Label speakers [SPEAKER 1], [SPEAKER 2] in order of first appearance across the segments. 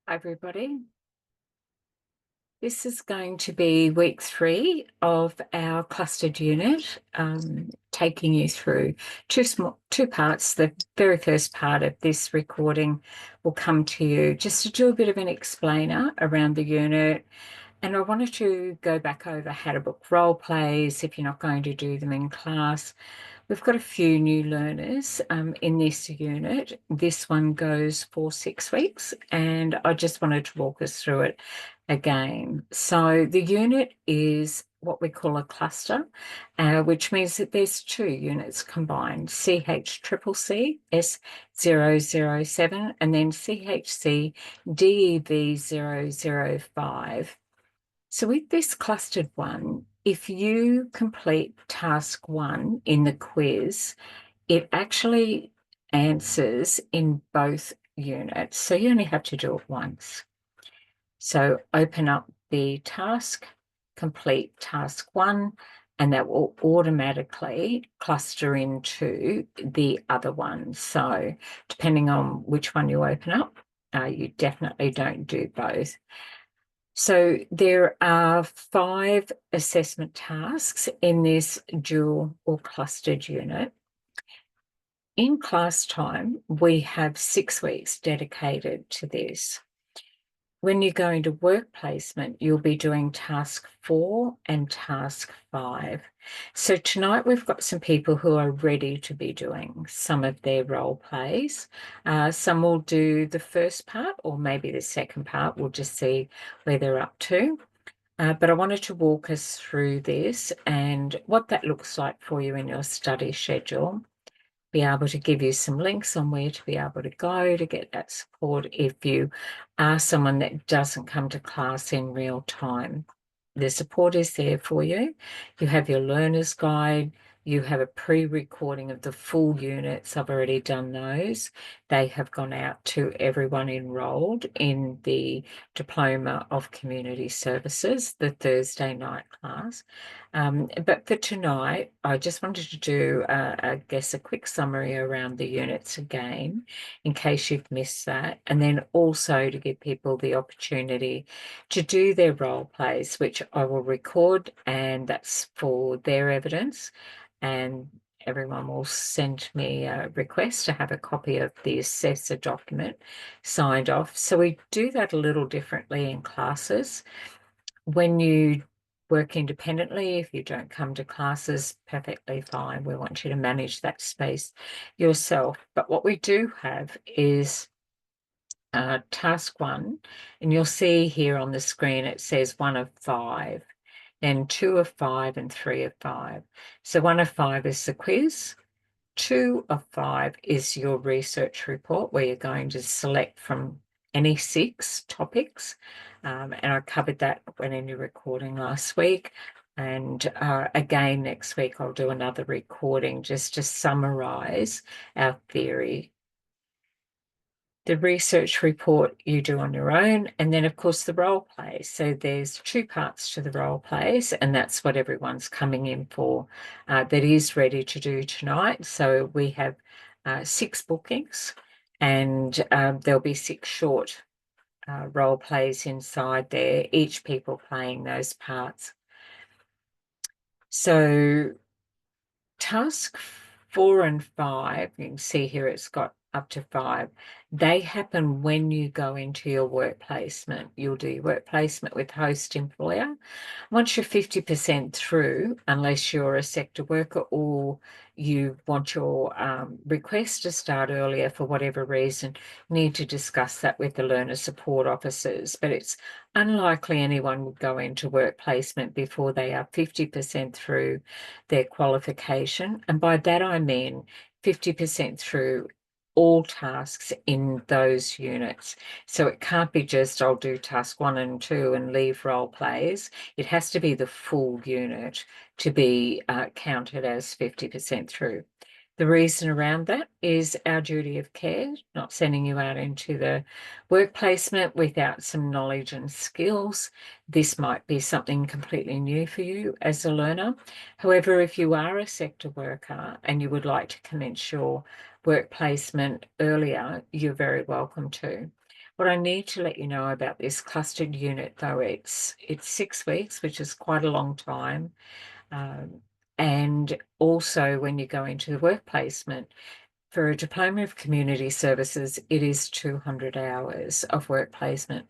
[SPEAKER 1] Hi everybody. This is going to be week 3 of our clustered unit, taking you through two parts. The very first part of this recording will come to you just to do a bit of an explainer around the unit. And I wanted to go back over how to book role plays if you're not going to do them in class. We've got a few new learners in this unit. This one goes for 6 weeks, and I just wanted to walk us through it again. So the unit is what we call a cluster, which means that there's 2 units combined, CHCCCS007 and then CHCDEV005. So with this clustered one, if you complete task 1 in the quiz, it actually answers in both units. So you only have to do it once. So open up the task, complete task 1, and that will automatically cluster into the other one. So depending on which one you open up, you definitely don't do both. So there are 5 assessment tasks in this dual or clustered unit. In class time, we have 6 weeks dedicated to this. When you go into work placement, you'll be doing task 4 and task 5. So tonight we've got some people who are ready to be doing some of their role plays. Some will do the first part or maybe the second part. We'll just see where they're up to. But I wanted to walk us through this and what that looks like for you in your study schedule. Be able to give you some links on where to be able to go to get that support if you are someone that doesn't come to class in real time. The support is there for you. You have your learner's guide. You have a pre-recording of the full units. I've already done those. They have gone out to everyone enrolled in the Diploma of Community Services, the Thursday night class. But for tonight, I just wanted to do, I guess, a quick summary around the units again, in case you've missed that, and then also to give people the opportunity to do their role plays, which I will record, and that's for their evidence. And everyone will send me a request to have a copy of the assessor document signed off. So we do that a little differently in classes. When you work independently, if you don't come to classes, perfectly fine. We want you to manage that space yourself. But what we do have is task 1, and you'll see here on the screen it says 1 of 5, then 2 of 5 and 3 of 5. So 1 of 5 is the quiz. 2 of 5 is your research report, where you're going to select from any 6 topics. And I covered that when in your recording last week. And again, next week, I'll do another recording just to summarize our theory. The research report you do on your own, and then of course the role play. So there's 2 parts to the role plays, and that's what everyone's coming in for, that is ready to do tonight. So we have 6 bookings, and there'll be 6 short role plays inside there, each people playing those parts. So task 4 and 5, you can see here it's got up to 5. They happen when you go into your work placement. You'll do your work placement with host employer. Once you're 50% through, unless you're a sector worker or you want your request to start earlier for whatever reason, need to discuss that with the learner support officers. But it's unlikely anyone would go into work placement before they are 50% through their qualification. And by that I mean 50% through all tasks in those units. So it can't be just I'll do task 1 and 2 and leave role plays. It has to be the full unit to be counted as 50% through. The reason around that is our duty of care, not sending you out into the work placement without some knowledge and skills. This might be something completely new for you as a learner. However, if you are a sector worker and you would like to commence your work placement earlier, you're very welcome to. What I need to let you know about this clustered unit, though, it's 6 weeks, which is quite a long time. And also when you go into the work placement, for a Diploma of Community Services, it is 200 hours of work placement.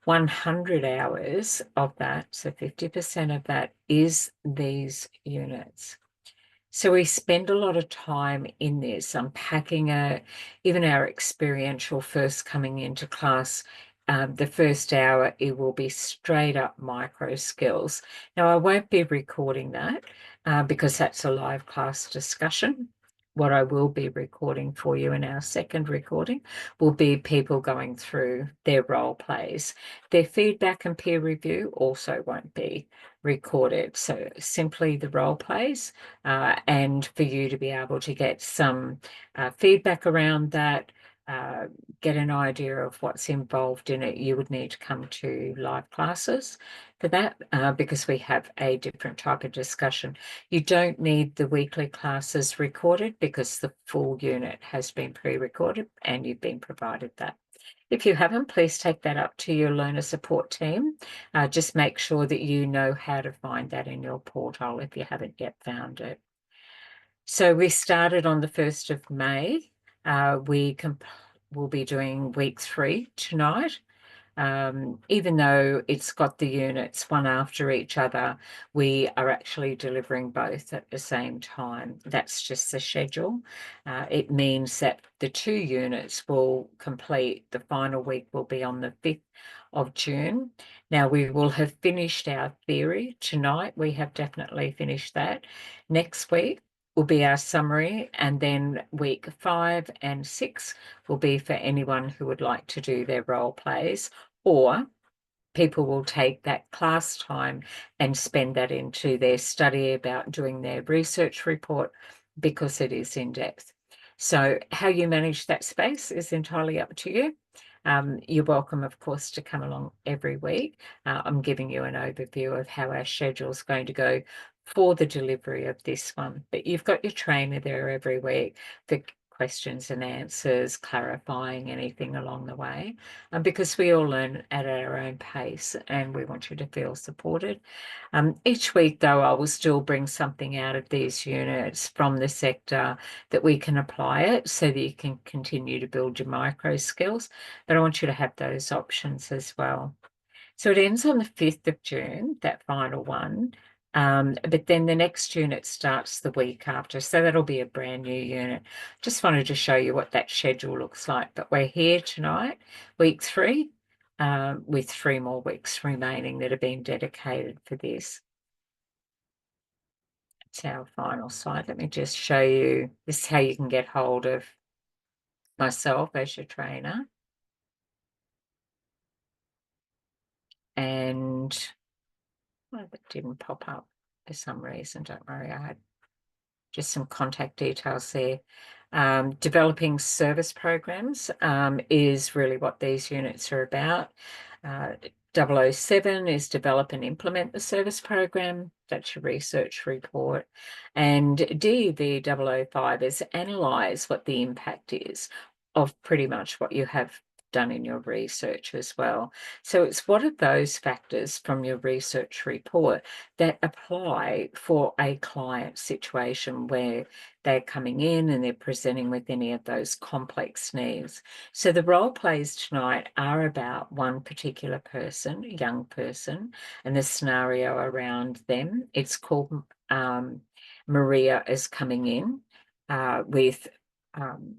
[SPEAKER 1] 100 hours of that, so 50% of that, is these units. So we spend a lot of time in this, unpacking even our experiential first coming into class. The first hour, it will be straight up micro skills. Now, I won't be recording that because that's a live class discussion. What I will be recording for you in our second recording will be people going through their role plays. Their feedback and peer review also won't be recorded. So simply the role plays, and for you to be able to get some feedback around that, get an idea of what's involved in it, you would need to come to live classes for that because we have a different type of discussion. You don't need the weekly classes recorded because the full unit has been pre-recorded and you've been provided that. If you haven't, please take that up to your learner support team. Just make sure that you know how to find that in your portal if you haven't yet found it. So we started on the 1st of May. We'll be doing week 3 tonight. Even though it's got the units one after each other, we are actually delivering both at the same time. That's just the schedule. It means that the 2 units will complete, the final week will be on the 5th of June. Now, we will have finished our theory tonight. We have definitely finished that. Next week will be our summary, and then week 5 and 6 will be for anyone who would like to do their role plays, or people will take that class time and spend that into their study about doing their research report because it is in depth. So how you manage that space is entirely up to you. You're welcome, of course, to come along every week. I'm giving you an overview of how our schedule is going to go for the delivery of this one, but you've got your trainer there every week for questions and answers, clarifying anything along the way, because we all learn at our own pace and we want you to feel supported. Each week, though, I will still bring something out of these units from the sector that we can apply it so that you can continue to build your micro skills, but I want you to have those options as well. So it ends on the 5th of June, that final one. But then the next unit starts the week after. So that'll be a brand new unit. Just wanted to show you what that schedule looks like. But we're here tonight, week 3, with 3 more weeks remaining that have been dedicated for this. It's our final slide. Let me just show you. This is how you can get hold of myself as your trainer. And well, that didn't pop up for some reason. Don't worry, I had just some contact details there. Developing service programs is really what these units are about. 007 is develop and implement the service program. That's your research report. And DEV005 is analyze what the impact is of pretty much what you have done in your research as well. So it's what are those factors from your research report that apply for a client situation where they're coming in and they're presenting with any of those complex needs. So the role plays tonight are about one particular person, a young person, and the scenario around them. It's called Maria is coming in with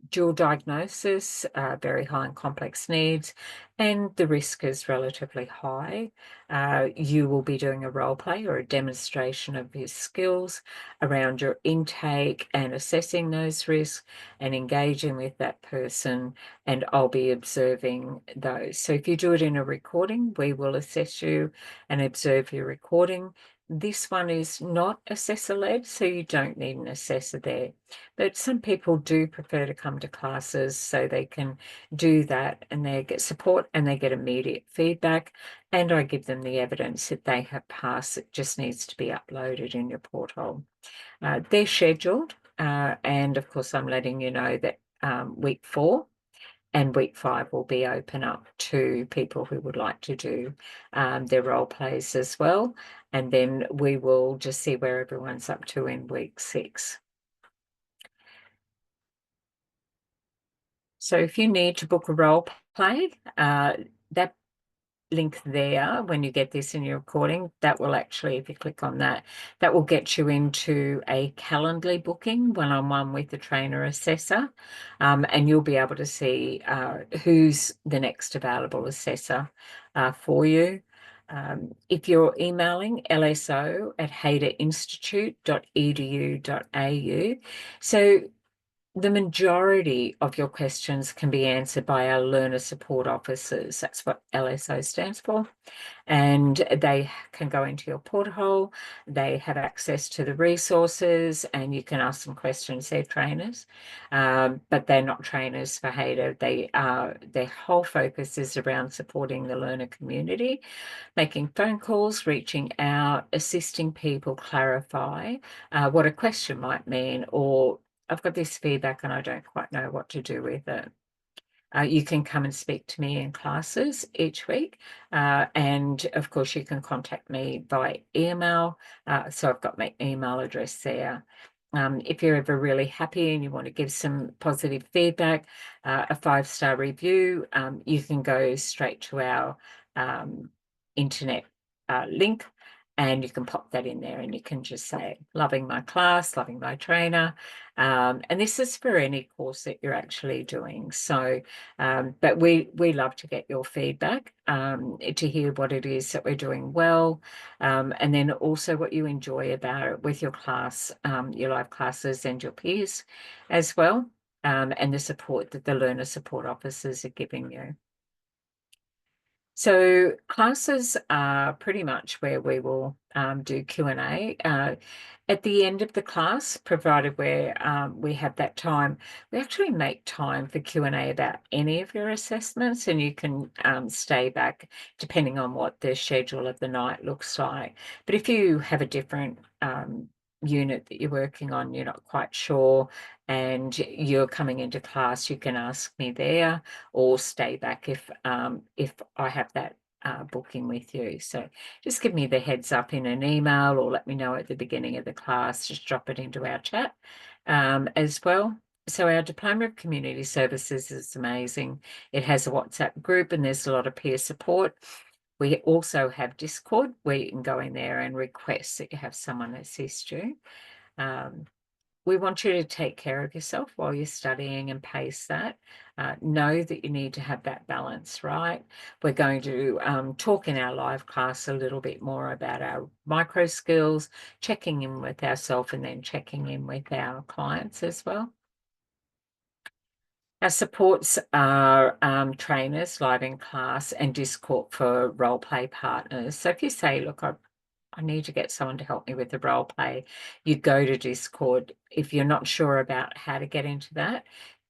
[SPEAKER 1] dual diagnosis, very high and complex needs, and the risk is relatively high. You will be doing a role play or a demonstration of his skills around your intake and assessing those risks and engaging with that person, and I'll be observing those. So if you do it in a recording, we will assess you and observe your recording. This one is not assessor-led, so you don't need an assessor there. But some people do prefer to come to classes so they can do that and they get support and they get immediate feedback. And I give them the evidence that they have passed. It just needs to be uploaded in your portal. They're scheduled. And of course, I'm letting you know that week 4 And week 5 will be open up to people who would like to do their role plays as well. And then we will just see where everyone's up to in week 6. So if you need to book a role play, that link there, when you get this in your recording, that will actually, if you click on that, that will get you into a Calendly booking one-on-one with the trainer assessor, and you'll be able to see who's the next available assessor for you. If you're emailing lso@hayderinstitute.edu.au, so the majority of your questions can be answered by our learner support officers. That's what LSO stands for. And they can go into your portal. They have access to the resources, and you can ask them questions. They're trainers, but they're not trainers for HADA. Their whole focus is around supporting the learner community, making phone calls, reaching out, assisting people clarify what a question might mean, or I've got this feedback and I don't quite know what to do with it. You can come and speak to me in classes each week. And of course, you can contact me by email. So I've got my email address there. If you're ever really happy and you want to give some positive feedback, a 5-star review, you can go straight to our internet link, and you can pop that in there and you can just say, loving my class, loving my trainer. And this is for any course that you're actually doing. So, but we love to get your feedback, to hear what it is that we're doing well, and then also what you enjoy about it with your class, your live classes and your peers as well, and the support that the learner support officers are giving you. So classes are pretty much where we will do Q&A. At the end of the class, provided we have that time, we actually make time for Q&A about any of your assessments, and you can stay back depending on what the schedule of the night looks like. But if you have a different unit that you're working on, you're not quite sure, and you're coming into class, you can ask me there, or stay back if I have that booking with you. So just give me the heads up in an email, or let me know at the beginning of the class. Just drop it into our chat as well. So our Diploma of Community Services is amazing. It has a WhatsApp group and there's a lot of peer support. We also have Discord where you can go in there and request that you have someone assist you. We want you to take care of yourself while you're studying and pace that. Know that you need to have that balance, right? We're going to talk in our live class a little bit more about our micro skills, checking in with ourselves and then checking in with our clients as well. Our supports are trainers live in class and Discord for role play partners. So if you say, look, I need to get someone to help me with the role play, you go to Discord. If you're not sure about how to get into that,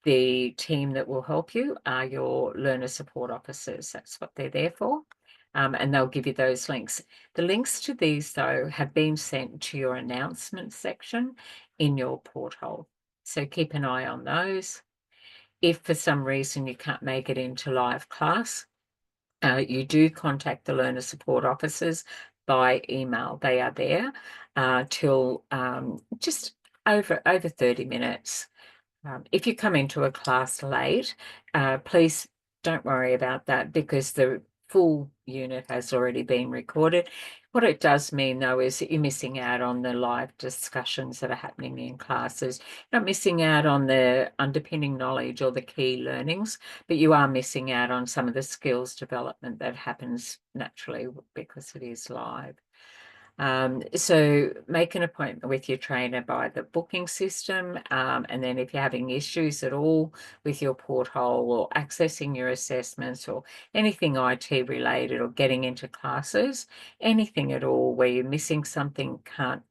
[SPEAKER 1] the team that will help you are your learner support officers. That's what they're there for. And they'll give you those links. The links to these, though, have been sent to your announcement section in your portal. So keep an eye on those. If for some reason you can't make it into live class, you do contact the learner support officers by email. They are there till just over 30 minutes. If you come into a class late, please don't worry about that, because the full unit has already been recorded. What it does mean, though, is that you're missing out on the live discussions that are happening in classes. You're not missing out on the underpinning knowledge or the key learnings, but you are missing out on some of the skills development that happens naturally because it is live. So make an appointment with your trainer by the booking system. And then if you're having issues at all with your porthole or accessing your assessments or anything IT related or getting into classes, anything at all where you're missing something, can't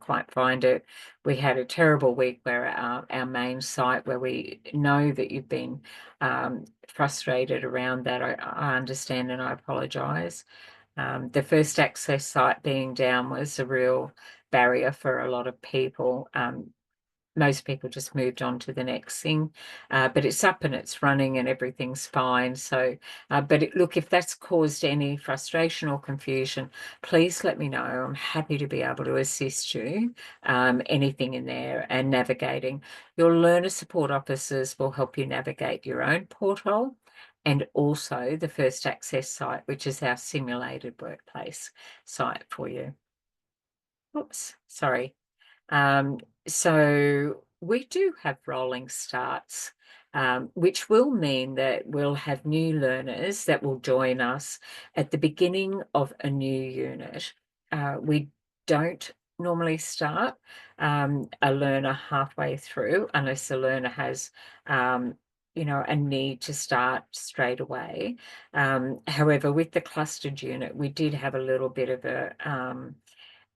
[SPEAKER 1] quite find it. We had a terrible week where our main site, where we know that you've been frustrated around that. I understand and I apologise. The first access site being down was a real barrier for a lot of people. most people just moved on to the next thing, but it's up and it's running and everything's fine. So, look, if that's caused any frustration or confusion, please let me know. I'm happy to be able to assist you, anything in there, and navigating. Your learner support officers will help you navigate your own portal and also the First Access site, which is our simulated workplace site for you. Oops, sorry. So we do have rolling starts, which will mean that we'll have new learners that will join us at the beginning of a new unit. We don't normally start a learner halfway through unless the learner has a need to start straight away. However, with the clustered unit, we did have a little bit of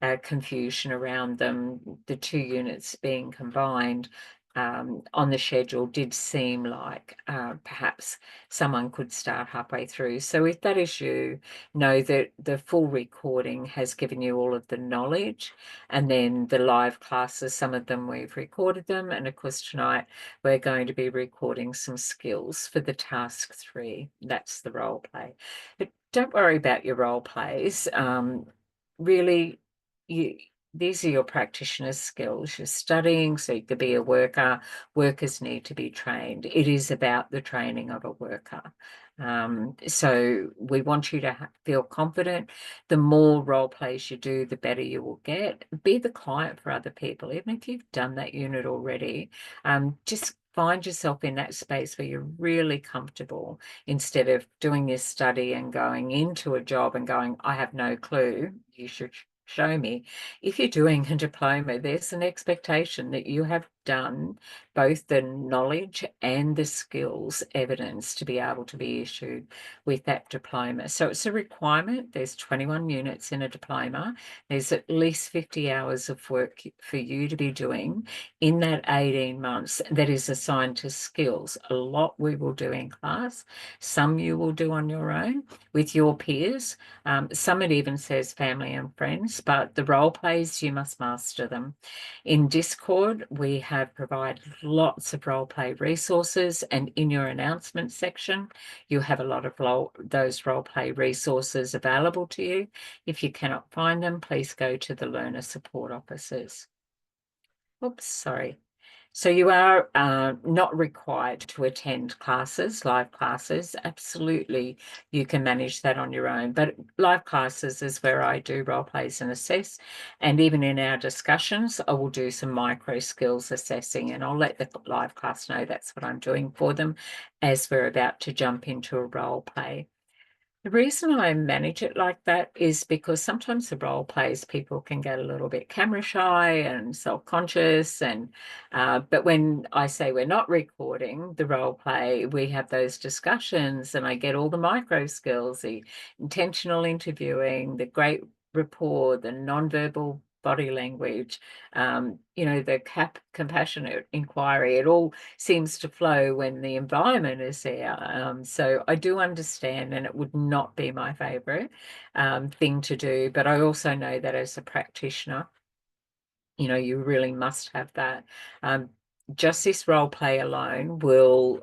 [SPEAKER 1] a confusion around them, the two units being combined on the schedule did seem like perhaps someone could start halfway through. So if that is you, know that the full recording has given you all of the knowledge, and then the live classes, some of them we've recorded them, and of course tonight we're going to be recording some skills for the task 3. That's the role play. But don't worry about your role plays. Really, these are your practitioner's skills. You're studying so you could be a worker. Workers need to be trained. It is about the training of a worker. So we want you to feel confident. The more role plays you do, the better you will get. Be the client for other people. Even if you've done that unit already, just find yourself in that space where you're really comfortable, instead of doing your study and going into a job and going, I have no clue. You should show me. If you're doing a diploma, there's an expectation that you have done both the knowledge and the skills evidence to be able to be issued with that diploma. So it's a requirement. There's 21 units in a diploma. There's at least 50 hours of work for you to be doing in that 18 months that is assigned to skills. A lot we will do in class. Some you will do on your own with your peers. Some it even says family and friends, but the role plays, you must master them. In Discord, we have provided lots of role play resources, and in your announcement section, you have a lot of those role play resources available to you. If you cannot find them, please go to the learner support officers. Oops, sorry. So you are not required to attend classes, live classes. Absolutely, you can manage that on your own. But live classes is where I do role plays and assess. And even in our discussions, I will do some micro skills assessing, and I'll let the live class know that's what I'm doing for them as we're about to jump into a role play. The reason I manage it like that is because sometimes the role plays, people can get a little bit camera shy and self-conscious, and but when I say we're not recording the role play, we have those discussions, and I get all the micro skills, the intentional interviewing, the great rapport, the nonverbal body language, the compassionate inquiry. It all seems to flow when the environment is there. So I do understand, and it would not be my favorite thing to do, but I also know that as a practitioner, you really must have that. Just this role play alone will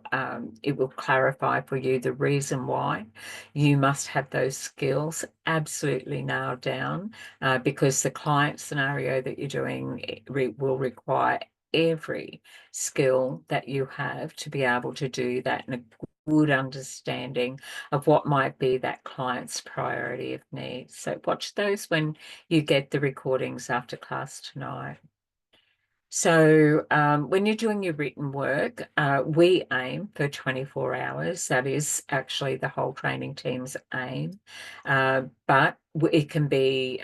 [SPEAKER 1] clarify for you the reason why you must have those skills absolutely nailed down, because the client scenario that you're doing will require every skill that you have to be able to do that, and a good understanding of what might be that client's priority of needs. So watch those when you get the recordings after class tonight. So when you're doing your written work, we aim for 24 hours. That is actually the whole training team's aim. But it can be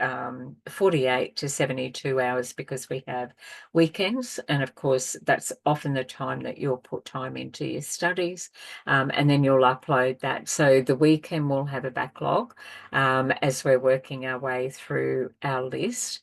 [SPEAKER 1] 48 to 72 hours because we have weekends. And of course, that's often the time that you'll put time into your studies, and then you'll upload that. So the weekend will have a backlog as we're working our way through our list.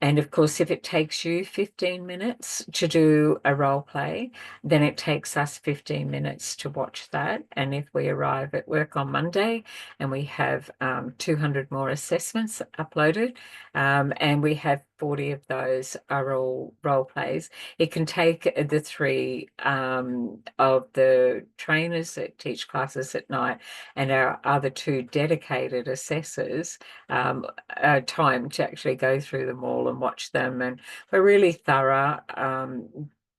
[SPEAKER 1] And of course, if it takes you 15 minutes to do a role play, then it takes us 15 minutes to watch that. And if we arrive at work on Monday and we have 200 more assessments uploaded, and we have 40 of those are all role plays, it can take the three of the trainers that teach classes at night and our other two dedicated assessors time to actually go through them all and watch them. And we're really thorough.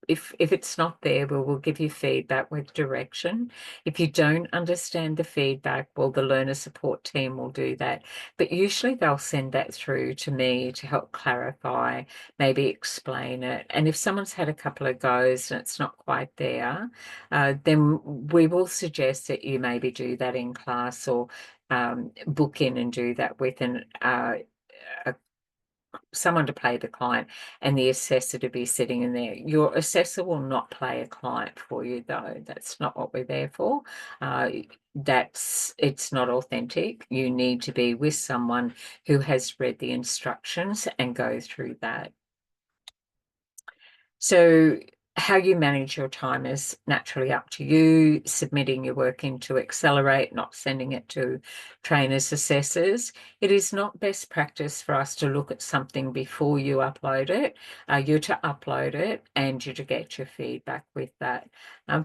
[SPEAKER 1] If it's not there, we'll give you feedback with direction. If you don't understand the feedback, well, the learner support team will do that. But usually they'll send that through to me to help clarify, maybe explain it. And if someone's had a couple of goes and it's not quite there, then we will suggest that you maybe do that in class or book in and do that with someone to play the client and the assessor to be sitting in there. Your assessor will not play a client for you, though. That's not what we're there for. It's not authentic. You need to be with someone who has read the instructions and go through that. So how you manage your time is naturally up to you, submitting your work into Accelerate, not sending it to trainers, assessors. It is not best practice for us to look at something before you upload it. You're to upload it and you're to get your feedback with that.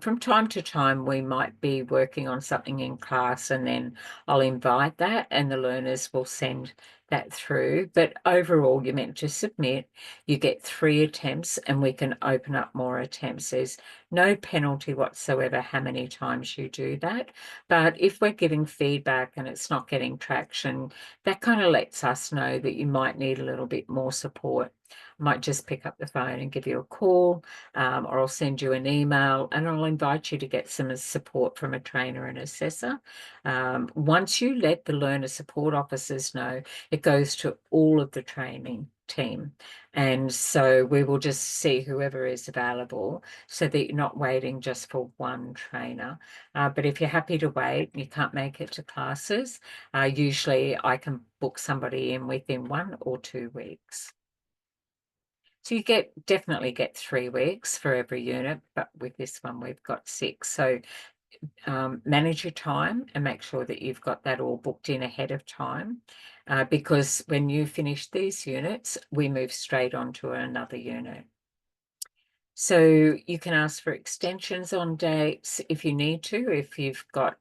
[SPEAKER 1] From time to time, we might be working on something in class and then I'll invite that and the learners will send that through. But overall, you're meant to submit. You get 3 attempts and we can open up more attempts. There's no penalty whatsoever how many times you do that. But if we're giving feedback and it's not getting traction, that kind of lets us know that you might need a little bit more support. I might just pick up the phone and give you a call, or I'll send you an email and I'll invite you to get some support from a trainer and assessor. Once you let the learner support officers know, it goes to all of the training team. And so we will just see whoever is available so that you're not waiting just for one trainer. But if you're happy to wait, you can't make it to classes, usually I can book somebody in within 1 or 2 weeks. So you definitely get 3 weeks for every unit, but with this one we've got 6. So manage your time and make sure that you've got that all booked in ahead of time, because when you finish these units, we move straight on to another unit. So you can ask for extensions on dates if you need to, if you've got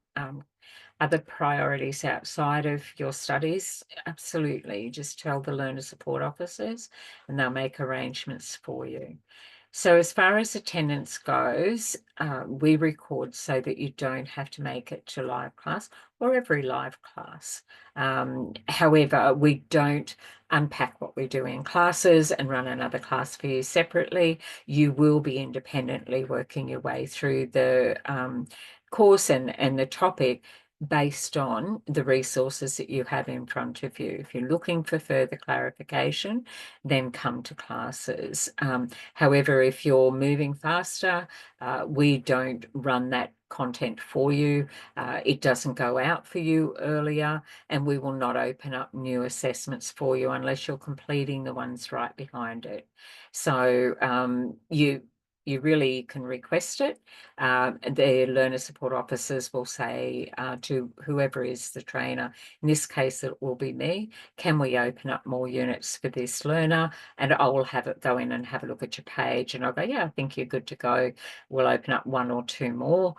[SPEAKER 1] other priorities outside of your studies. Absolutely, just tell the learner support officers and they'll make arrangements for you. So as far as attendance goes, we record so that you don't have to make it to live class or every live class. However, we don't unpack what we do in classes and run another class for you separately. You will be independently working your way through the course and the topic based on the resources that you have in front of you. If you're looking for further clarification, then come to classes. However, if you're moving faster, we don't run that content for you. It doesn't go out for you earlier, and we will not open up new assessments for you unless you're completing the ones right behind it. So you really can request it. The learner support officers will say to whoever is the trainer, in this case it will be me, can we open up more units for this learner? And I will have it go in and have a look at your page and I'll go, yeah, I think you're good to go. We'll open up 1 or 2 more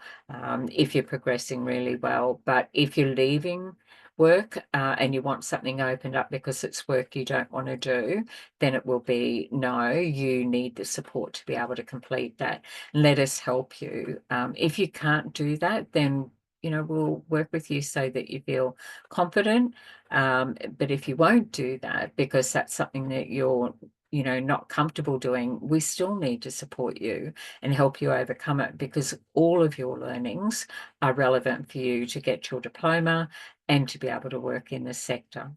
[SPEAKER 1] if you're progressing really well. But if you're leaving work and you want something opened up because it's work you don't want to do, then it will be no, you need the support to be able to complete that. Let us help you. If you can't do that, then we'll work with you so that you feel confident. But if you won't do that because that's something that you're not comfortable doing, we still need to support you and help you overcome it, because all of your learnings are relevant for you to get your diploma and to be able to work in the sector.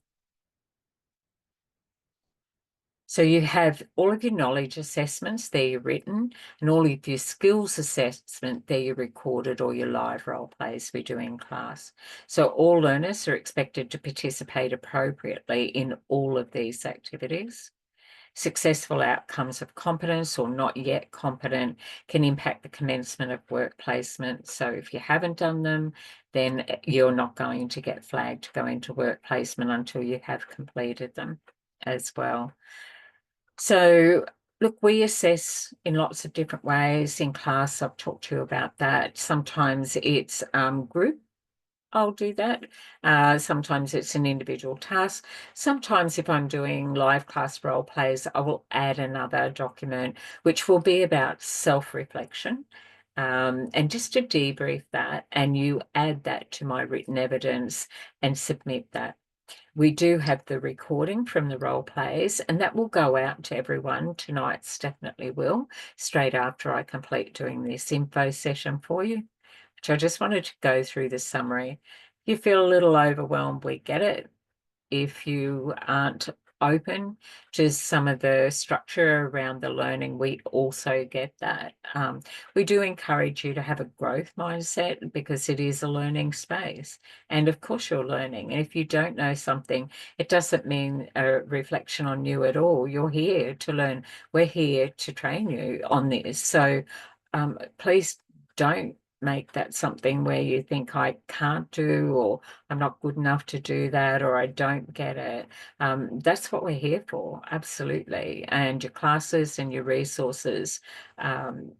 [SPEAKER 1] So you have all of your knowledge assessments, they're your written, and all of your skills assessment, they're your recorded or your live role plays we do in class. So all learners are expected to participate appropriately in all of these activities. Successful outcomes of competence or not yet competent can impact the commencement of work placement. So if you haven't done them, then you're not going to get flagged to go into work placement until you have completed them as well. So look, we assess in lots of different ways. In class, I've talked to you about that. Sometimes it's group. I'll do that. Sometimes it's an individual task. Sometimes if I'm doing live class role plays, I will add another document, which will be about self-reflection. And just to debrief that, and you add that to my written evidence and submit that. We do have the recording from the role plays, and that will go out to everyone. Tonight's definitely will, straight after I complete doing this info session for you, which I just wanted to go through the summary. If you feel a little overwhelmed, we get it. If you aren't open to some of the structure around the learning, we also get that. We do encourage you to have a growth mindset because it is a learning space. And of course you're learning. And if you don't know something, it doesn't mean a reflection on you at all. You're here to learn. We're here to train you on this. So please don't make that something where you think I can't do, or I'm not good enough to do that, or I don't get it. That's what we're here for, absolutely. And your classes and your resources,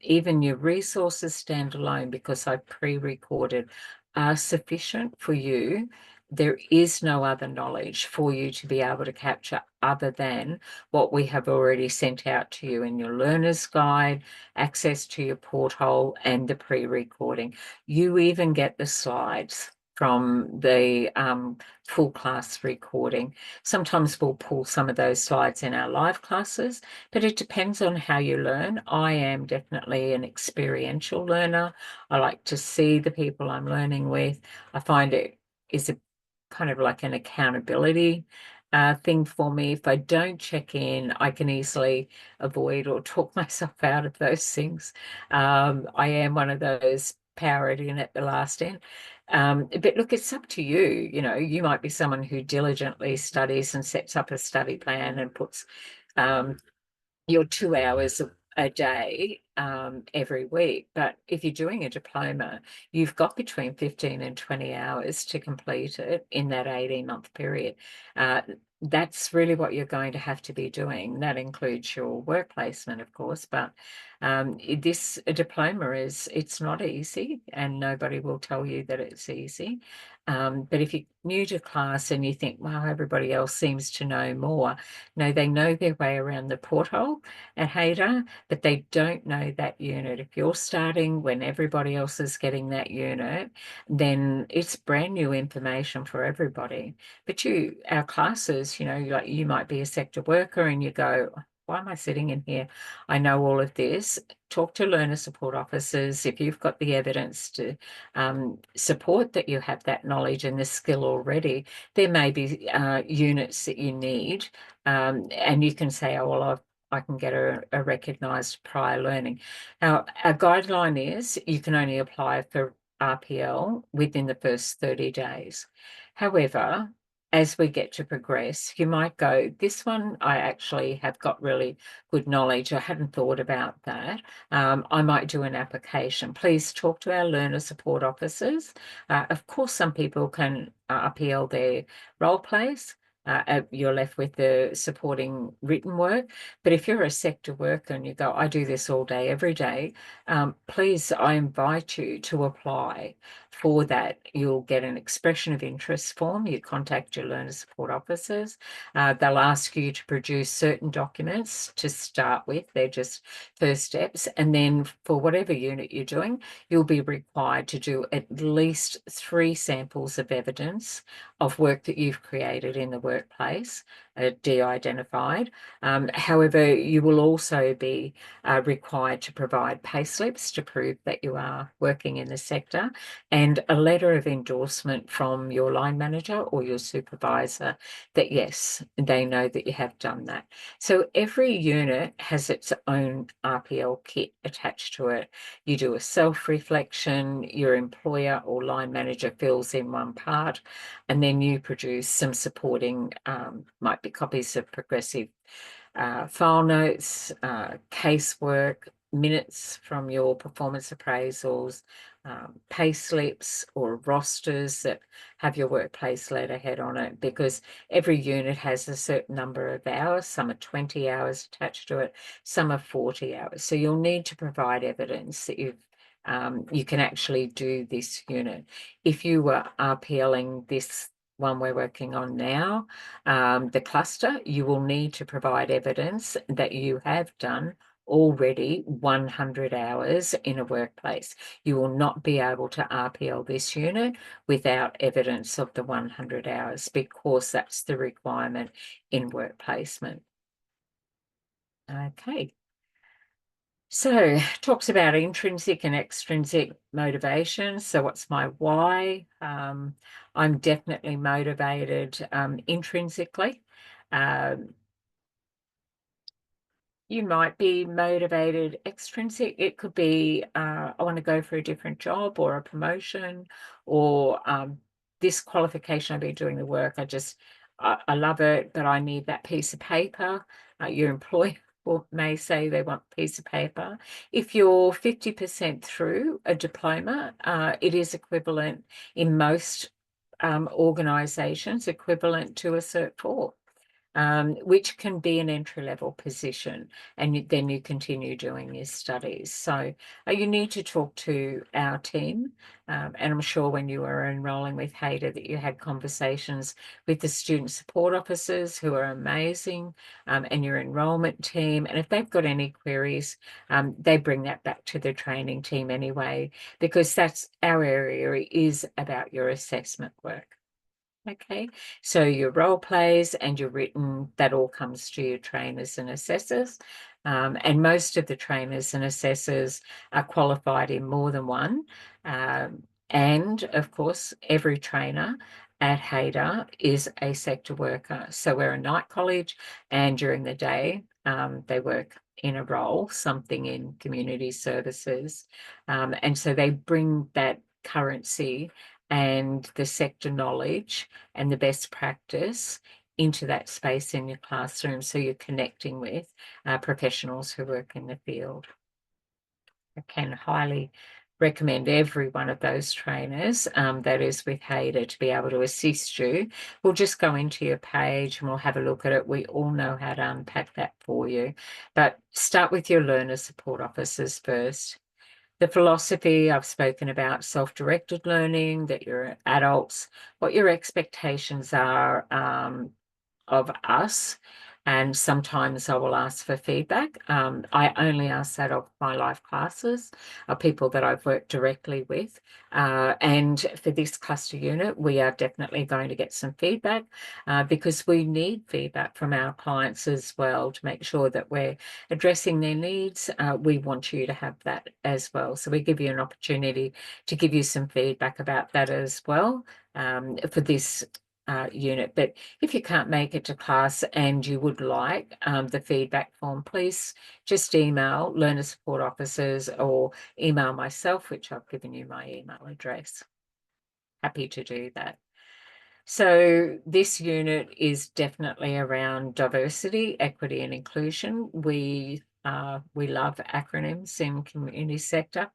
[SPEAKER 1] even your resources stand alone because I pre-recorded, are sufficient for you. There is no other knowledge for you to be able to capture other than what we have already sent out to you in your learner's guide, access to your porthole, and the pre-recording. You even get the slides from the full class recording. Sometimes we'll pull some of those slides in our live classes, but it depends on how you learn. I am definitely an experiential learner. I like to see the people I'm learning with. I find it is a kind of like an accountability thing for me. If I don't check in, I can easily avoid or talk myself out of those things. I am one of those power it in at the last end. But look, it's up to you. You know, you might be someone who diligently studies and sets up a study plan and puts your 2 hours a day every week. But if you're doing a diploma, you've got between 15 and 20 hours to complete it in that 18-month period. That's really what you're going to have to be doing. That includes your work placement, of course, but this diploma it's not easy, and nobody will tell you that it's easy. But if you're new to class and you think, wow, everybody else seems to know more, no, they know their way around the porthole at HADA, but they don't know that unit. If you're starting when everybody else is getting that unit, then it's brand new information for everybody. But our classes, you know, like you might be a sector worker and you go, why am I sitting in here? I know all of this. Talk to learner support officers. If you've got the evidence to support that you have that knowledge and the skill already, there may be units that you need, and you can say, oh, well, I can get a recognised prior learning. Now, our guideline is you can only apply for RPL within the first 30 days. However, as we get to progress, you might go, this one, I actually have got really good knowledge. I hadn't thought about that. I might do an application. Please talk to our learner support officers. Of course, some people can RPL their role plays. You're left with the supporting written work. But if you're a sector worker and you go, I do this all day, every day, please, I invite you to apply for that. You'll get an expression of interest form. You contact your learner support officers. They'll ask you to produce certain documents to start with. They're just first steps. And then for whatever unit you're doing, you'll be required to do at least 3 samples of evidence of work that you've created in the workplace, de-identified. However, you will also be required to provide payslips to prove that you are working in the sector, and a letter of endorsement from your line manager or your supervisor that, yes, they know that you have done that. So every unit has its own RPL kit attached to it. You do a self-reflection, your employer or line manager fills in one part, and then you produce some supporting, might be copies of progressive file notes, casework, minutes from your performance appraisals, pay slips or rosters that have your workplace letterhead on it, because every unit has a certain number of hours. Some are 20 hours attached to it, some are 40 hours. So you'll need to provide evidence that you can actually do this unit. If you were RPLing this one we're working on now, the cluster, you will need to provide evidence that you have done already 100 hours in a workplace. You will not be able to RPL this unit without evidence of the 100 hours, because that's the requirement in work placement. Okay. So talks about intrinsic and extrinsic motivation. So what's my why? I'm definitely motivated intrinsically. You might be motivated extrinsic. It could be, I want to go for a different job or a promotion, or this qualification, I've been doing the work, I love it, but I need that piece of paper. Your employer may say they want a piece of paper. If you're 50% through a diploma, it is equivalent in most organisations, equivalent to a Cert 4. Which can be an entry-level position, and then you continue doing your studies. So you need to talk to our team, and I'm sure when you were enrolling with HADA that you had conversations with the student support officers, who are amazing, and your enrolment team. And if they've got any queries, they bring that back to the training team anyway, because that's our area, is about your assessment work. Okay, so your role plays and your written, that all comes to your trainers and assessors. And most of the trainers and assessors are qualified in more than one. And of course, every trainer at HADA is a sector worker. So we're a night college, and during the day, they work in a role, something in community services. And so they bring that currency and the sector knowledge and the best practice into that space in your classroom, so you're connecting with professionals who work in the field. I can highly recommend every one of those trainers that is with HADA to be able to assist you. We'll just go into your page and we'll have a look at it. We all know how to unpack that for you, but start with your learner support officers first. The philosophy, I've spoken about self-directed learning, that you're adults, what your expectations are of us. And sometimes I will ask for feedback. I only ask that of my live classes, of people that I've worked directly with. And for this cluster unit, we are definitely going to get some feedback, because we need feedback from our clients as well to make sure that we're addressing their needs. We want you to have that as well. So we give you an opportunity to give you some feedback about that as well, for this unit. But if you can't make it to class and you would like the feedback form, please just email learner support officers or email myself, which I've given you my email address. Happy to do that. So this unit is definitely around diversity, equity, and inclusion. We love acronyms in community sector.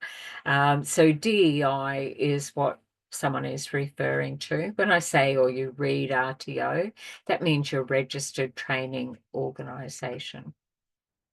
[SPEAKER 1] So DEI is what someone is referring to. When I say, or you read RTO, that means your registered training organisation.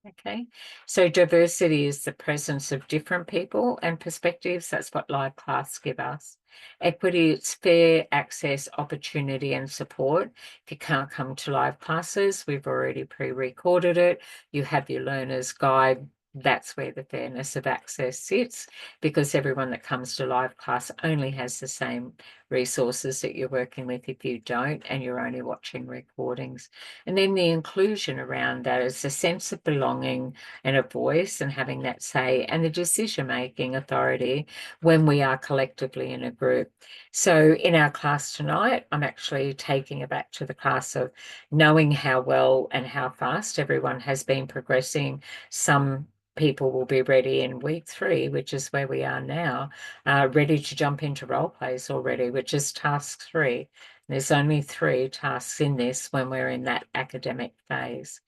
[SPEAKER 1] Okay, so diversity is the presence of different people and perspectives. That's what live class give us. Equity, it's fair access, opportunity, and support. If you can't come to live classes, we've already pre-recorded it. You have your learner's guide. That's where the fairness of access sits, because everyone that comes to live class only has the same resources that you're working with if you don't, and you're only watching recordings. And then the inclusion around that is a sense of belonging and a voice, and having that say and the decision-making authority when we are collectively in a group. So in our class tonight, I'm actually taking it back to the class of knowing how well and how fast everyone has been progressing. Some people will be ready in week 3, which is where we are now, ready to jump into role plays already, which is task 3. There's only 3 tasks in this when we're in that academic phase.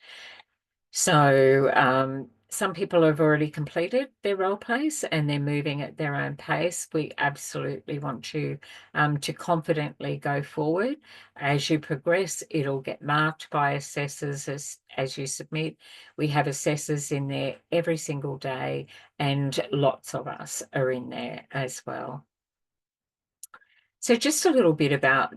[SPEAKER 1] So some people have already completed their role plays and they're moving at their own pace. We absolutely want you to confidently go forward. As you progress, it'll get marked by assessors as you submit. We have assessors in there every single day, and lots of us are in there as well. So just a little bit about,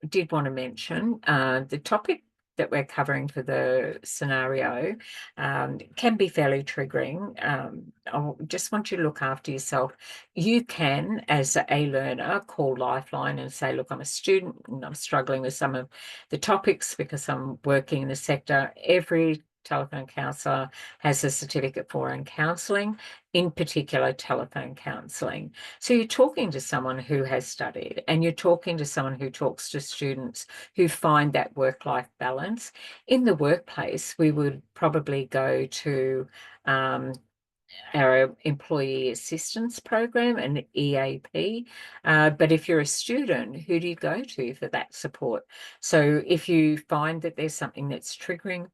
[SPEAKER 1] did want to mention the topic that we're covering for the scenario can be fairly triggering. I just want you to look after yourself. You can, as a learner, call Lifeline and say, look, I'm a student and I'm struggling with some of the topics because I'm working in the sector. Every telephone counsellor has a certificate for in counselling, in particular telephone counselling. So you're talking to someone who has studied, and you're talking to someone who talks to students who find that work-life balance. In the workplace, we would probably go to our employee assistance program, an EAP. But if you're a student, who do you go to for that support? So if you find that there's something that's triggering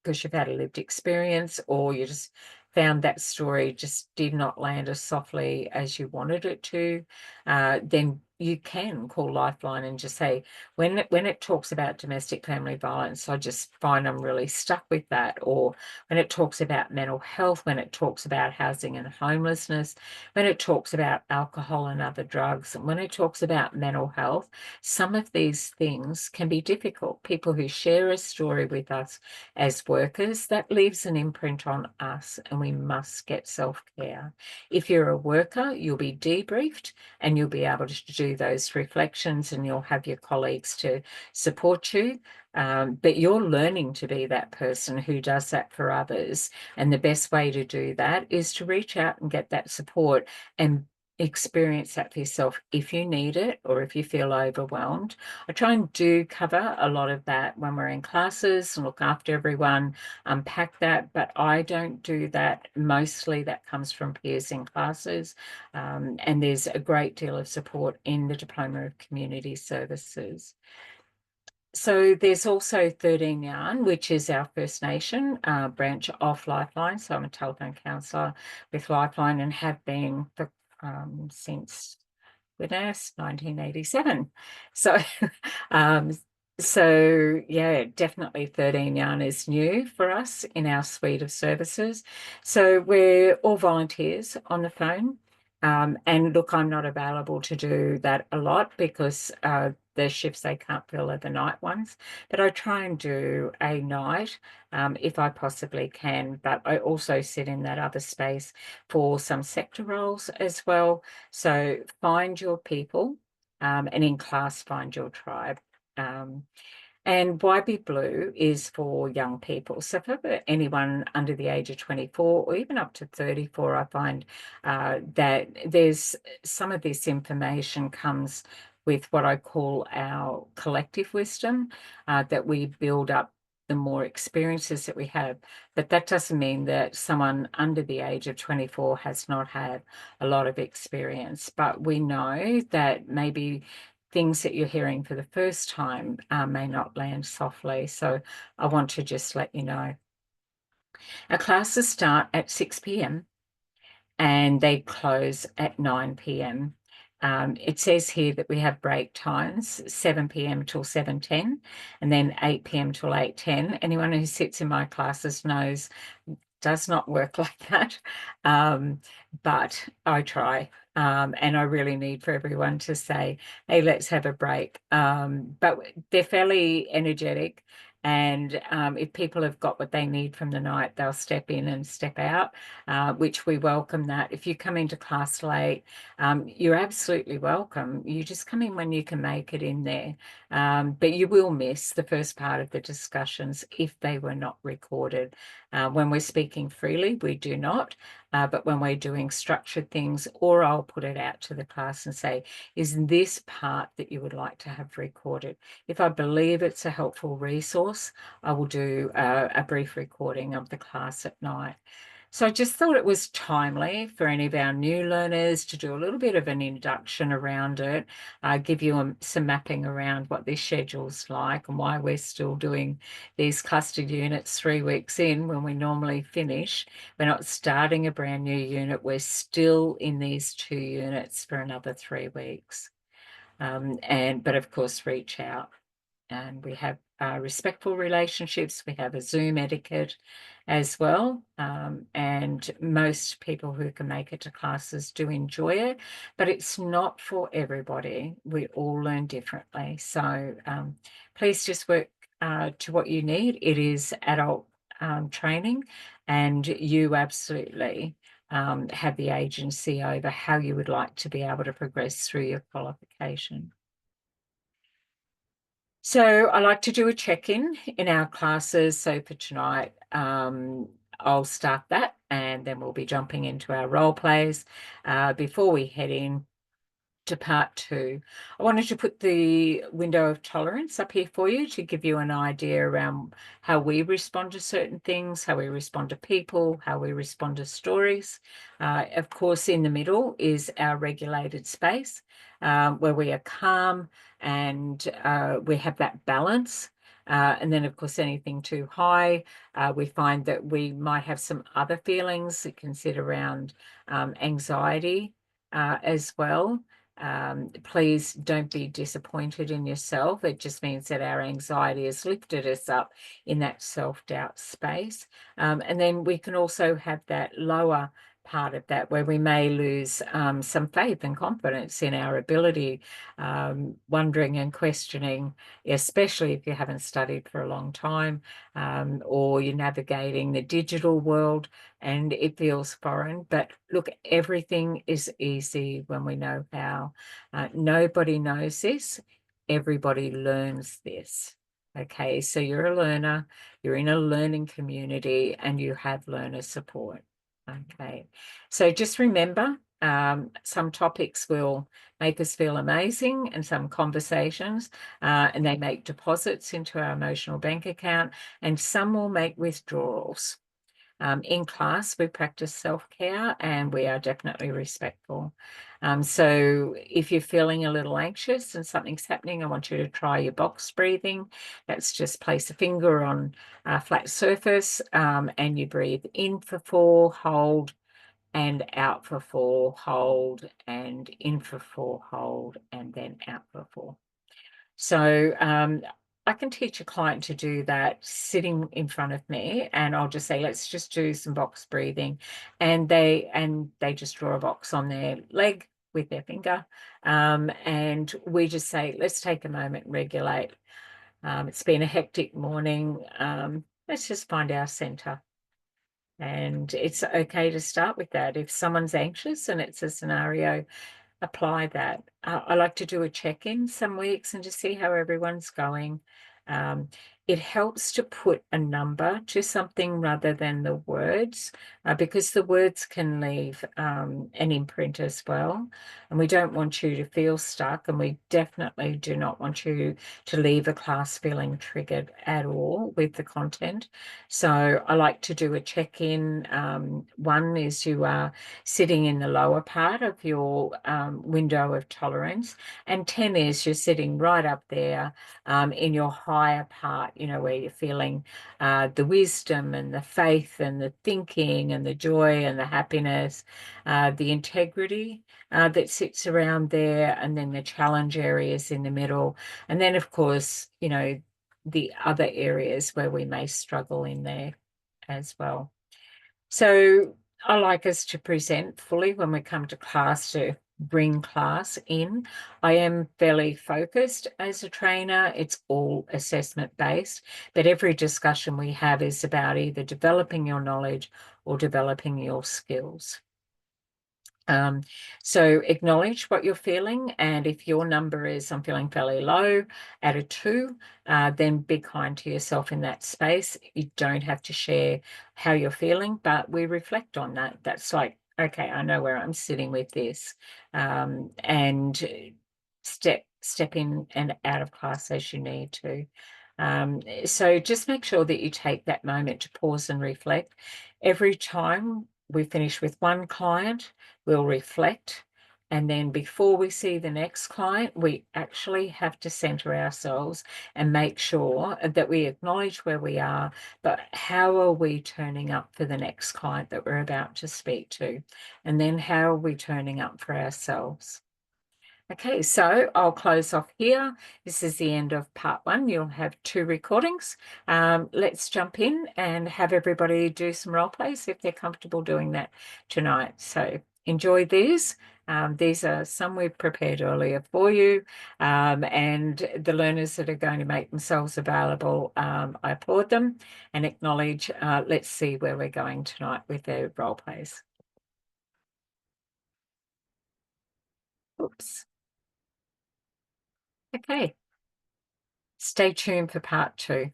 [SPEAKER 1] because you've had a lived experience, or you just found that story just did not land as softly as you wanted it to, then you can call Lifeline and just say, when it talks about domestic family violence, I just find I'm really stuck with that. Or when it talks about mental health, when it talks about housing and homelessness, when it talks about alcohol and other drugs, and when it talks about mental health, some of these things can be difficult. People who share a story with us as workers, that leaves an imprint on us, and we must get self-care. If you're a worker, you'll be debriefed and you'll be able to do those reflections, and you'll have your colleagues to support you. But you're learning to be that person who does that for others. And the best way to do that is to reach out and get that support and experience that for yourself if you need it, or if you feel overwhelmed. I try and do cover a lot of that when we're in classes and look after everyone, unpack that, but I don't do that. Mostly that comes from peers in classes, and there's a great deal of support in the Diploma of Community Services. So there's also 13 Yarn, which is our First Nation branch of Lifeline. So I'm a telephone counsellor with Lifeline and have been for, since 1987. So, so yeah, definitely 13 Yarn is new for us in our suite of services. So we're all volunteers on the phone. And look, I'm not available to do that a lot because the shifts they can't fill are the night ones, but I try and do a night if I possibly can. But I also sit in that other space for some sector roles as well. So find your people, and in class, find your tribe. And YB Blue is for young people. So for anyone under the age of 24 or even up to 34, I find that there's some of this information comes with what I call our collective wisdom that we build up the more experiences that we have. But that doesn't mean that someone under the age of 24 has not had a lot of experience. But we know that maybe things that you're hearing for the first time may not land softly. So I want to just let you know. Our classes start at 6 p.m. and they close at 9 p.m. It says here that we have break times, 7 p.m. till 7:10, and then 8 p.m. till 8:10. Anyone who sits in my classes knows does not work like that, but I try. And I really need for everyone to say, hey, let's have a break. But they're fairly energetic. And if people have got what they need from the night, they'll step in and step out, which we welcome that. If you come into class late, you're absolutely welcome. You just come in when you can make it in there. But you will miss the first part of the discussions if they were not recorded. When we're speaking freely, we do not. But when we're doing structured things, or I'll put it out to the class and say, is this part that you would like to have recorded? If I believe it's a helpful resource, I will do a brief recording of the class at night. So I just thought it was timely for any of our new learners to do a little bit of an introduction around it, give you some mapping around what this schedule's like and why we're still doing these clustered units 3 weeks in when we normally finish. We're not starting a brand new unit. We're still in these 2 units for another 3 weeks. But of course, reach out. And we have respectful relationships. We have a Zoom etiquette as well. And most people who can make it to classes do enjoy it, but it's not for everybody. We all learn differently. So please just work to what you need. It is adult training, and you absolutely have the agency over how you would like to be able to progress through your qualification. So I like to do a check-in in our classes. So for tonight, I'll start that, and then we'll be jumping into our role plays. Before we head in to part 2, I wanted to put the window of tolerance up here for you to give you an idea around how we respond to certain things, how we respond to people, how we respond to stories. Of course, in the middle is our regulated space, where we are calm and we have that balance. And then, of course, anything too high, we find that we might have some other feelings that can sit around anxiety as well. Please don't be disappointed in yourself. It just means that our anxiety has lifted us up in that self-doubt space. And then we can also have that lower part of that where we may lose some faith and confidence in our ability, wondering and questioning, especially if you haven't studied for a long time, or you're navigating the digital world and it feels foreign. But look, everything is easy when we know how. Nobody knows this. Everybody learns this. Okay, so you're a learner, you're in a learning community, and you have learner support. Okay, so just remember, some topics will make us feel amazing, and some conversations, and they make deposits into our emotional bank account, and some will make withdrawals. In class, we practice self-care and we are definitely respectful. So if you're feeling a little anxious and something's happening, I want you to try your box breathing. That's just place a finger on a flat surface, and you breathe in for 4, hold, and out for 4, hold, and in for 4, hold, and then out for 4. So I can teach a client to do that sitting in front of me, and I'll just say, let's just do some box breathing. And they just draw a box on their leg with their finger. And we just say, let's take a moment and regulate. It's been a hectic morning. Let's just find our center. And it's okay to start with that. If someone's anxious and it's a scenario, apply that. I like to do a check-in some weeks and just see how everyone's going. It helps to put a number to something rather than the words, because the words can leave an imprint as well. And we don't want you to feel stuck, and we definitely do not want you to leave a class feeling triggered at all with the content. So I like to do a check-in. One is you are sitting in the lower part of your window of tolerance, and 10 is you're sitting right up there in your higher part, where you're feeling the wisdom and the faith and the thinking and the joy and the happiness, the integrity that sits around there, and then the challenge areas in the middle. And then, of course, the other areas where we may struggle in there as well. So I like us to present fully when we come to class, to bring class in. I am fairly focused as a trainer. It's all assessment based, but every discussion we have is about either developing your knowledge or developing your skills. So acknowledge what you're feeling, and if your number is I'm feeling fairly low at a 2, then be kind to yourself in that space. You don't have to share how you're feeling, but we reflect on that. That's like, okay, I know where I'm sitting with this, and step in and out of class as you need to. So just make sure that you take that moment to pause and reflect. Every time we finish with one client, we'll reflect. And then before we see the next client, we actually have to center ourselves and make sure that we acknowledge where we are, but how are we turning up for the next client that we're about to speak to? And then how are we turning up for ourselves? Okay, so I'll close off here. This is the end of part one. You'll have 2 recordings. Let's jump in and have everybody do some role plays if they're comfortable doing that tonight. So enjoy these. These are some we've prepared earlier for you. And the learners that are going to make themselves available, I applaud them and acknowledge. Let's see where we're going tonight with their role plays. Oops. Okay. Stay tuned for part 2.